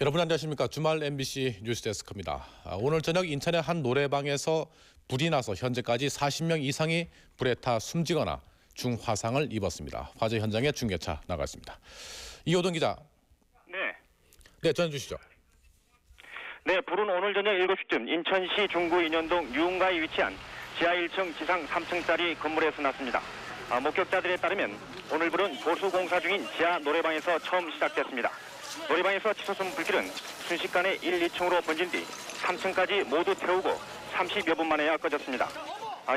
여러분 안녕하십니까. 주말 MBC 뉴스데스크입니다. 오늘 저녁 인천의 한 노래방에서 불이 나서 현재까지 40명 이상이 불에 타 숨지거나 중화상을 입었습니다. 화재 현장에 중계차 나갔습니다. 이호동 기자. 네, 전해주시죠. 네, 불은 오늘 저녁 7시쯤 인천시 중구 인현동 유흥가에 위치한 지하 1층 지상 3층짜리 건물에서 났습니다. 목격자들에 따르면 오늘 불은 보수 공사 중인 지하 노래방에서 처음 시작됐습니다. 노래방에서 치솟은 불길은 순식간에 1, 2층으로 번진 뒤 3층까지 모두 태우고 30여 분 만에야 꺼졌습니다.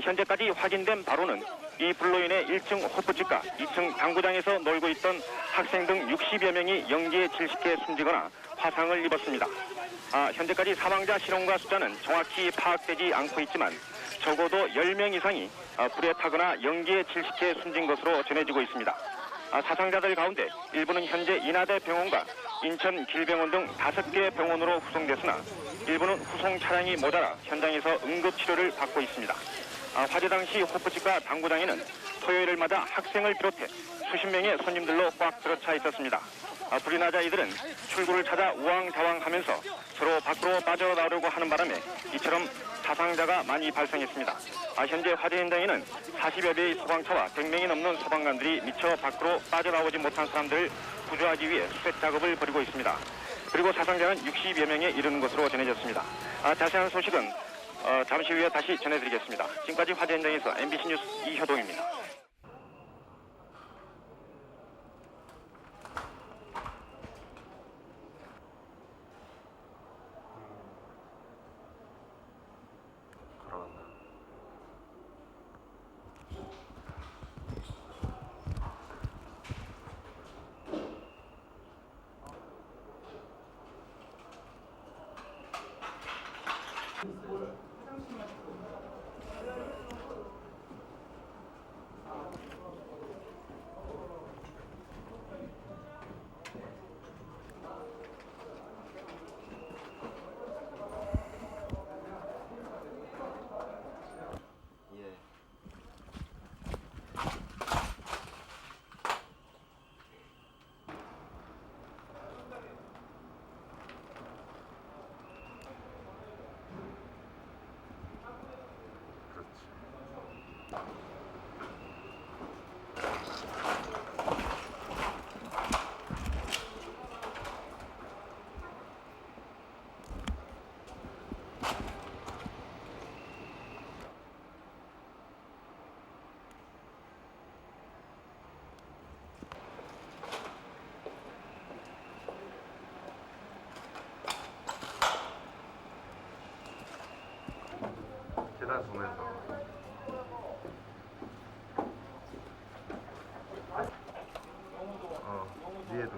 현재까지 확인된 바로는 이 불로 인해 1층 호프집과 2층 당구장에서 놀고 있던 학생 등 60여 명이 연기에 질식해 숨지거나 화상을 입었습니다. 현재까지 사망자 실형과 숫자는 정확히 파악되지 않고 있지만 적어도 10명 이상이 불에 타거나 연기에 질식해 숨진 것으로 전해지고 있습니다. 사상자들 가운데 일부는 현재 인하대 병원과 인천 길병원 등 5개 병원으로 후송됐으나 일부는 후송 차량이 모자라 현장에서 응급치료를 받고 있습니다. 화재 당시 호프집과 당구장에는 토요일을 맞아 학생을 비롯해 수십 명의 손님들로 꽉 들어차 있었습니다. 불이 나자 이들은 출구를 찾아 우왕좌왕하면서 서로 밖으로 빠져나오려고 하는 바람에 이처럼 사상자가 많이 발생했습니다. 현재 화재 현장에는 40여 대의 소방차와 100명이 넘는 소방관들이 미처 밖으로 빠져나오지 못한 사람들을 구조하기 위해 수색 작업을 벌이고 있습니다. 그리고 사상자는 60여 명에 이르는 것으로 전해졌습니다. 자세한 소식은 잠시 후에 다시 전해드리겠습니다. 지금까지 화재 현장에서 MBC 뉴스 이효동입니다. 계단 보면서 위에도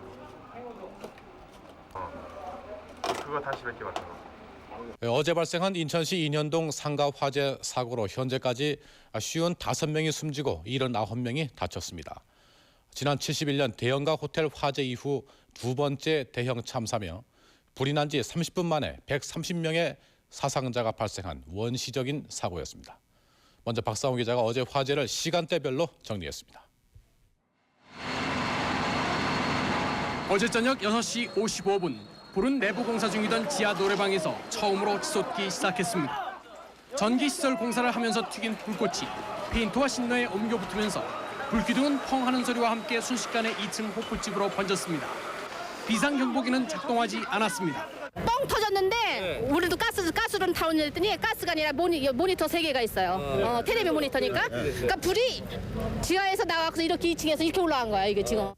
그거 다시 몇 개 맞춰. 어제 발생한 인천시 인현동 상가 화재 사고로 현재까지 55명이 숨지고 79명이 다쳤습니다. 지난 71년 대형가 호텔 화재 이후 두 번째 대형 참사며 불이 난 지 30분 만에 130명의 사상자가 발생한 원시적인 사고였습니다. 먼저 박상우 기자가 어제 화재를 시간대별로 정리했습니다. 어제 저녁 6시 55분 불은 내부 공사 중이던 지하 노래방에서 처음으로 치솟기 시작했습니다. 전기시설 공사를 하면서 튀긴 불꽃이 페인트와 신너에 옮겨 붙으면서 불기둥은 펑 하는 소리와 함께 순식간에 2층 호프집으로 번졌습니다. 비상경보기는 작동하지 않았습니다. 뻥 터졌는데 우리도 가스를 타오려 했더니 가스가 아니라 모니터 3개가 있어요. 텔레비 모니터니까. 그러니까 불이 지하에서 나와서 이렇게 2층에서 이렇게 올라간 거야, 이게 지금.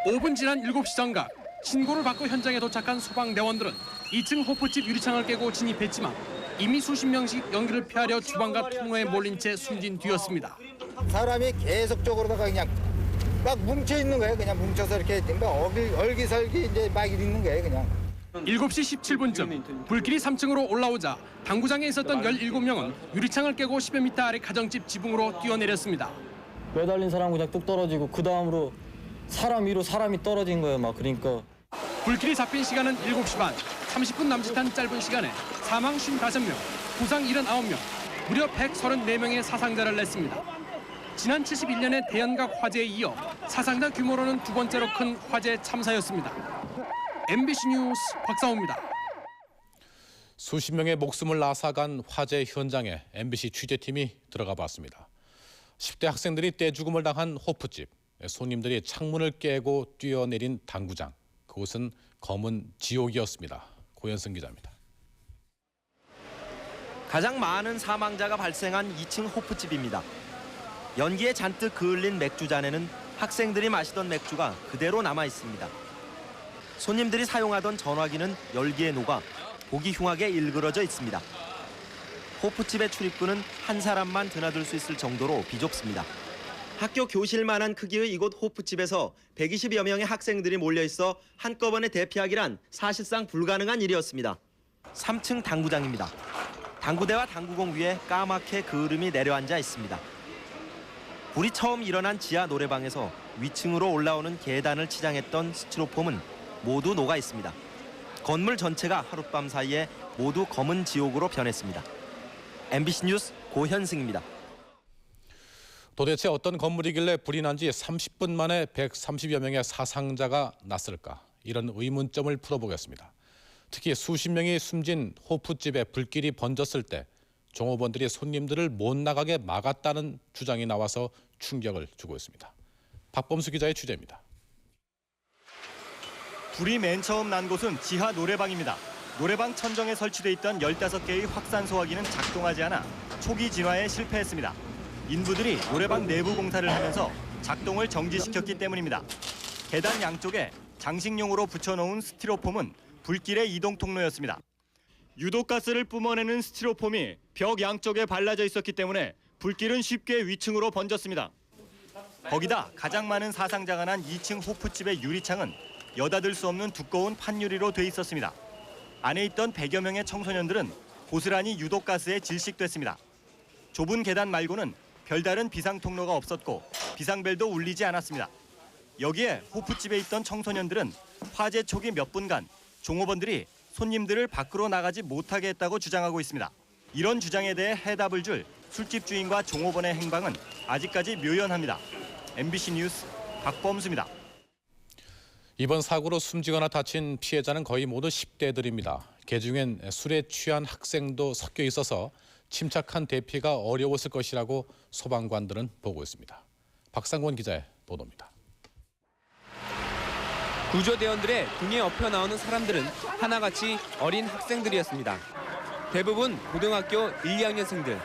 5분 지난 7시 정각 신고를 받고 현장에 도착한 소방대원들은 2층 호프집 유리창을 깨고 진입했지만 이미 수십 명씩 연기를 피하려 주방과 통로에 몰린 채 숨진 뒤였습니다. 사람이 계속적으로다가 그냥 막 뭉쳐 있는 거예요. 그냥 뭉쳐서 이렇게 얼기설기 이제 막 있는 거예요, 그냥. 7시 17분쯤 불길이 3층으로 올라오자 당구장에 있었던 17명은 유리창을 깨고 10여 미터 아래 가정집 지붕으로 뛰어내렸습니다. 매달린 사람 그냥 뚝 떨어지고 그 다음으로 사람 위로 사람이 떨어진 거예요, 막. 그러니까 불길이 잡힌 시간은 7시 반. 30분 남짓한 짧은 시간에 사망 55명, 부상 79명, 무려 134명의 사상자를 냈습니다. 지난 71년의 대연각 화재에 이어 사상자 규모로는 두 번째로 큰 화재 참사였습니다. MBC 뉴스 박상호입니다. 수십 명의 목숨을 앗아간 화재 현장에 MBC 취재팀이 들어가 봤습니다. 10대 학생들이 떼죽음을 당한 호프집, 손님들이 창문을 깨고 뛰어내린 당구장, 그곳은 검은 지옥이었습니다. 고현승 기자입니다. 가장 많은 사망자가 발생한 2층 호프집입니다. 연기에 잔뜩 그을린 맥주잔에는 학생들이 마시던 맥주가 그대로 남아 있습니다. 손님들이 사용하던 전화기는 열기에 녹아 보기 흉하게 일그러져 있습니다. 호프집의 출입구는 한 사람만 드나들 수 있을 정도로 비좁습니다. 학교 교실만한 크기의 이곳 호프집에서 120여 명의 학생들이 몰려있어 한꺼번에 대피하기란 사실상 불가능한 일이었습니다. 3층 당구장입니다. 당구대와 당구공 위에 까맣게 그을음이 내려앉아 있습니다. 불이 처음 일어난 지하 노래방에서 위층으로 올라오는 계단을 치장했던 스티로폼은 모두 녹아 있습니다. 건물 전체가 하룻밤 사이에 모두 검은 지옥으로 변했습니다. MBC 뉴스 고현승입니다. 도대체 어떤 건물이길래 불이 난 지 30분 만에 130여 명의 사상자가 났을까? 이런 의문점을 풀어보겠습니다. 특히 수십 명이 숨진 호프집에 불길이 번졌을 때 종업원들이 손님들을 못 나가게 막았다는 주장이 나와서 충격을 주고 있습니다. 박범수 기자의 취재입니다. 불이 맨 처음 난 곳은 지하 노래방입니다. 노래방 천정에 설치돼 있던 15개의 확산 소화기는 작동하지 않아 초기 진화에 실패했습니다. 인부들이 노래방 내부 공사를 하면서 작동을 정지시켰기 때문입니다. 계단 양쪽에 장식용으로 붙여놓은 스티로폼은 불길의 이동 통로였습니다. 유독가스를 뿜어내는 스티로폼이 벽 양쪽에 발라져 있었기 때문에 불길은 쉽게 위층으로 번졌습니다. 거기다 가장 많은 사상자가 난 2층 호프집의 유리창은 여닫을 수 없는 두꺼운 판유리로 돼 있었습니다. 안에 있던 100여 명의 청소년들은 고스란히 유독가스에 질식됐습니다. 좁은 계단 말고는 별다른 비상 통로가 없었고 비상벨도 울리지 않았습니다. 여기에 호프집에 있던 청소년들은 화재 초기 몇 분간 종업원들이 손님들을 밖으로 나가지 못하게 했다고 주장하고 있습니다. 이런 주장에 대해 해답을 줄 술집 주인과 종업원의 행방은 아직까지 묘연합니다. MBC 뉴스 박범수입니다. 이번 사고로 숨지거나 다친 피해자는 거의 모두 10대들입니다. 개중엔 술에 취한 학생도 섞여 있어서 침착한 대피가 어려웠을 것이라고 소방관들은 보고 있습니다. 박상권 기자의 보도입니다. 구조대원들의 등에 엎여 나오는 사람들은 하나같이 어린 학생들이었습니다. 대부분 고등학교 1, 2학년생들,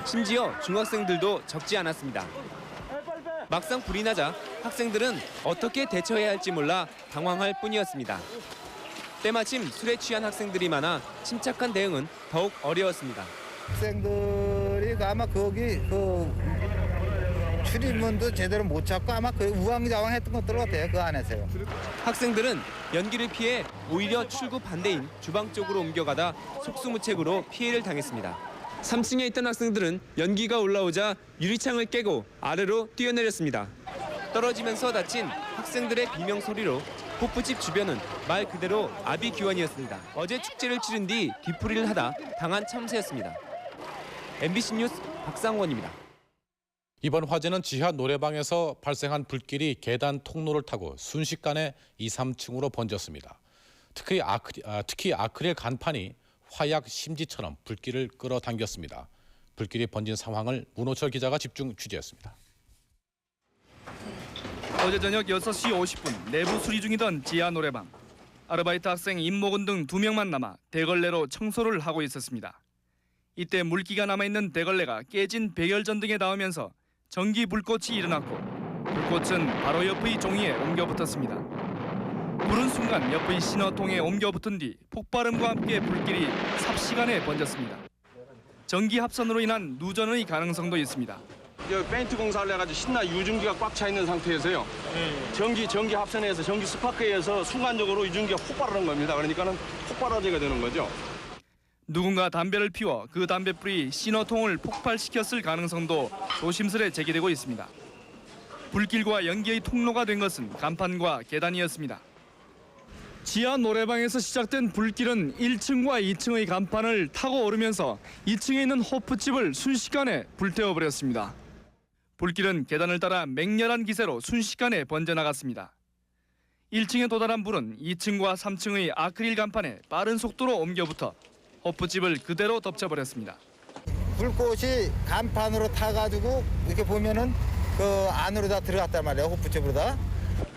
심지어 중학생들도 적지 않았습니다. 막상 불이 나자 학생들은 어떻게 대처해야 할지 몰라 당황할 뿐이었습니다. 때마침 술에 취한 학생들이 많아 침착한 대응은 더욱 어려웠습니다. 학생들이 아마 거기 출입문도 제대로 못 찾고 아마 그 우왕좌왕했던 것들 같아요. 그 안에서요. 학생들은 연기를 피해 오히려 출구 반대인 주방 쪽으로 옮겨가다 속수무책으로 피해를 당했습니다. 3층에 있던 학생들은 연기가 올라오자 유리창을 깨고 아래로 뛰어내렸습니다. 떨어지면서 다친 학생들의 비명 소리로 호프집 주변은 말 그대로 아비규환이었습니다. 어제 축제를 치른 뒤 뒤풀이를 하다 당한 참사였습니다. MBC 뉴스 박상원입니다. 이번 화재는 지하 노래방에서 발생한 불길이 계단 통로를 타고 순식간에 2, 3층으로 번졌습니다. 특히 아크릴 간판이 화약 심지처럼 불길을 끌어당겼습니다. 불길이 번진 상황을 문호철 기자가 집중 취재했습니다. 어제 저녁 6시 50분 내부 수리 중이던 지하 노래방. 아르바이트 학생 임목은 등 2명만 남아 대걸레로 청소를 하고 있었습니다. 이때 물기가 남아있는 대걸레가 깨진 백열전등에 닿으면서 전기 불꽃이 일어났고 불꽃은 바로 옆의 종이에 옮겨 붙었습니다. 불은 순간 옆의 신호통에 옮겨 붙은 뒤 폭발음과 함께 불길이 삽시간에 번졌습니다. 전기 합선으로 인한 누전의 가능성도 있습니다. 페인트 공사를 해가지고 신나 유증기가 꽉 차 있는 상태에서요. 전기 합선에서 전기 스파크에 의해서 순간적으로 유증기가 폭발하는 겁니다. 그러니까는 폭발화재가 되는 거죠. 누군가 담배를 피워 그 담배불이 신호통을 폭발시켰을 가능성도 조심스레 제기되고 있습니다. 불길과 연기의 통로가 된 것은 간판과 계단이었습니다. 지하 노래방에서 시작된 불길은 1층과 2층의 간판을 타고 오르면서 2층에 있는 호프집을 순식간에 불태워버렸습니다. 불길은 계단을 따라 맹렬한 기세로 순식간에 번져나갔습니다. 1층에 도달한 불은 2층과 3층의 아크릴 간판에 빠른 속도로 옮겨붙어 호프집을 그대로 덮쳐버렸습니다. 불꽃이 간판으로 타가지고 이렇게 보면은 그 안으로 다 들어갔단 말이에요. 호프집으로 다.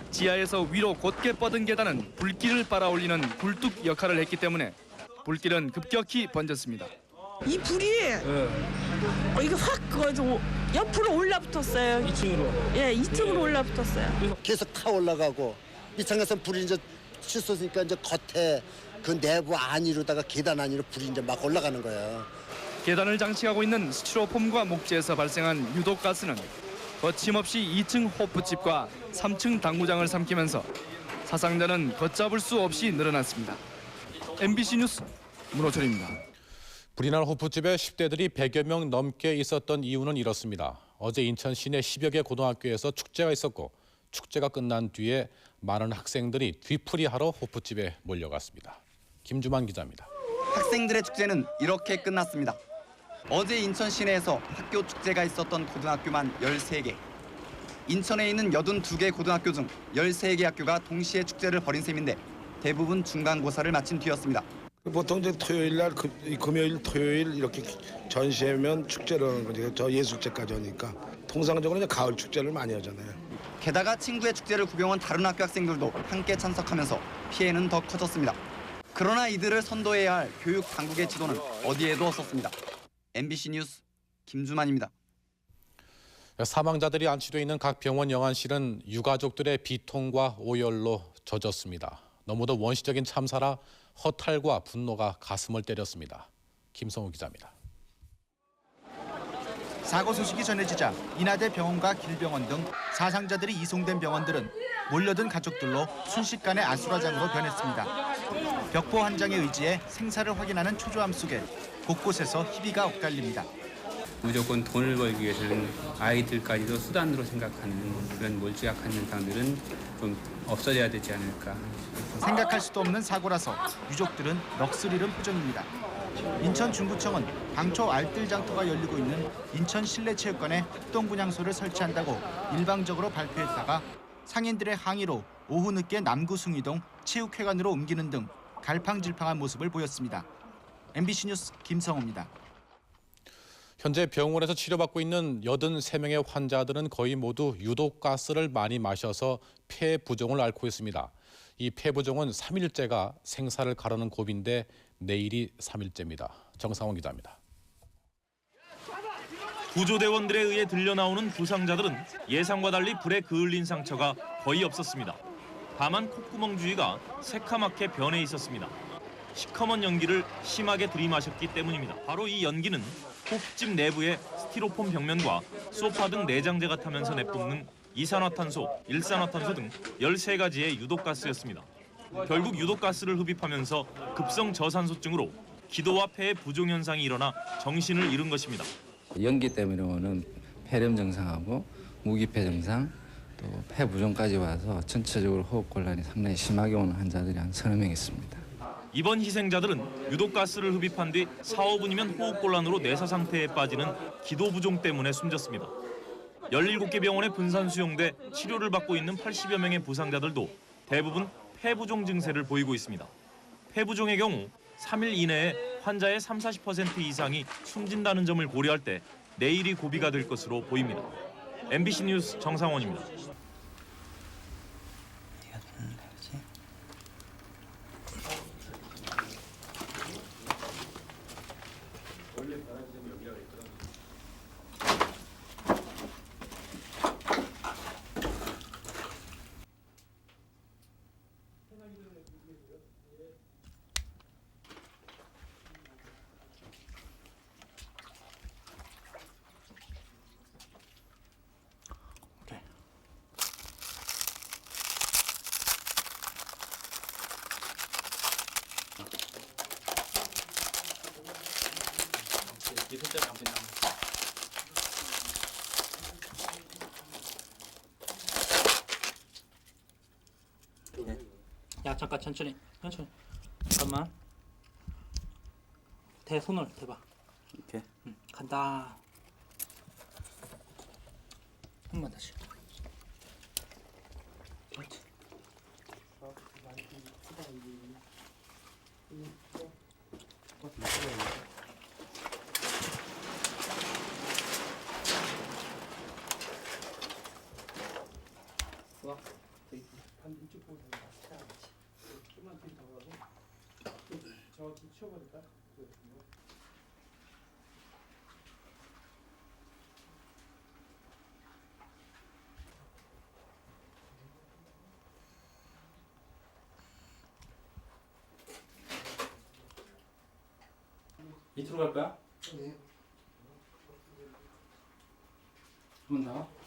지하에서 위로 곧게 뻗은 계단은 불길을 빨아올리는 굴뚝 역할을 했기 때문에 불길은 급격히 번졌습니다. 이 불이 이게 확 그래가지고 옆으로 올라붙었어요. 2층으로? 예, 2층으로 올라붙었어요. 계속 타 올라가고 2층에서 불이 이제 치솟으니까 이제 겉에 그 내부 안으로다가 계단 안으로 불이 이제 막 올라가는 거예요. 계단을 장식하고 있는 스티로폼과 목재에서 발생한 유독가스는 거침없이 2층 호프집과 3층 당구장을 삼키면서 사상자는 걷잡을 수 없이 늘어났습니다. MBC 뉴스 문호철입니다. 불이 난 호프집에 10대들이 100여 명 넘게 있었던 이유는 이렇습니다. 어제 인천 시내 10여 개 고등학교에서 축제가 있었고 축제가 끝난 뒤에 많은 학생들이 뒤풀이하러 호프집에 몰려갔습니다. 김주만 기자입니다. 학생들의 축제는 이렇게 끝났습니다. 어제 인천 시내에서 학교 축제가 있었던 고등학교만 13개. 인천에 있는 82개 고등학교 중 13개 학교가 동시에 축제를 벌인 셈인데 대부분 중간고사를 마친 뒤였습니다. 보통 이제 토요일 날, 금요일, 토요일 이렇게 전시하면 축제를 하는 거죠. 저 예술제까지 하니까 통상적으로 이제 가을 축제를 많이 하잖아요. 게다가 친구의 축제를 구경 온 다른 학교 학생들도 함께 참석하면서 피해는 더 커졌습니다. 그러나 이들을 선도해야 할 교육 당국의 지도는 어디에도 없었습니다. MBC 뉴스 김주만입니다. 사망자들이 안치돼 있는 각 병원 영안실은 유가족들의 비통과 오열로 젖었습니다. 너무도 원시적인 참사라 허탈과 분노가 가슴을 때렸습니다. 김성우 기자입니다. 사고 소식이 전해지자 인하대 병원과 길병원 등 사상자들이 이송된 병원들은 몰려든 가족들로 순식간에 아수라장으로 변했습니다. 벽보 한 장의 의지에 생사를 확인하는 초조함 속에 곳곳에서 희비가 엇갈립니다. 무조건 돈을 벌기 위해서는 아이들까지도 수단으로 생각하는 그런 몰지각한 현상들은 좀 없어져야 되지 않을까. 생각할 수도 없는 사고라서 유족들은 넋을 잃은 표정입니다. 인천 중구청은 당초 알뜰 장터가 열리고 있는 인천 실내체육관에 합동분향소를 설치한다고 일방적으로 발표했다가 상인들의 항의로 오후 늦게 남구 숭이동 체육회관으로 옮기는 등 갈팡질팡한 모습을 보였습니다. MBC 뉴스 김성우입니다. 현재 병원에서 치료받고 있는 83명의 환자들은 거의 모두 유독가스를 많이 마셔서 폐부종을 앓고 있습니다. 이 폐부종은 3일째가 생사를 가르는 고비인데 내일이 3일째입니다. 정상원 기자입니다. 구조대원들에 의해 들려나오는 부상자들은 예상과 달리 불에 그을린 상처가 거의 없었습니다. 다만 콧구멍 주위가 새카맣게 변해 있었습니다. 시커먼 연기를 심하게 들이마셨기 때문입니다. 바로 이 연기는 호프집 내부의 스티로폼 벽면과 소파 등 내장재가 타면서 내뿜는 이산화탄소, 일산화탄소 등 13가지의 유독가스였습니다. 결국 유독가스를 흡입하면서 급성 저산소증으로 기도와 폐에 부종 현상이 일어나 정신을 잃은 것입니다. 연기 때문에 오는 폐렴 증상하고 무기폐 증상, 또 폐부종까지 와서 전체적으로 호흡곤란이 상당히 심하게 오는 환자들이 한 30명 있습니다. 이번 희생자들은 유독가스를 흡입한 뒤 4, 5분이면 호흡곤란으로 내사 상태에 빠지는 기도 부종 때문에 숨졌습니다. 17개 병원에 분산 수용돼 치료를 받고 있는 80여 명의 부상자들도 대부분 폐부종 증세를 보이고 있습니다. 폐부종의 경우 3일 이내에 환자의 30-40% 이상이 숨진다는 점을 고려할 때 내일이 고비가 될 것으로 보입니다. MBC 뉴스 정상원입니다. 야 잠깐 천천히 잠깐만 손을 대봐. 이렇게? 간다. 한 번 다시. 그렇지. 좋아. 이쪽 보고 좀만 뒤로 가고 저기 치워버릴까? 밑으로 갈 거야? 네. 한번 나와.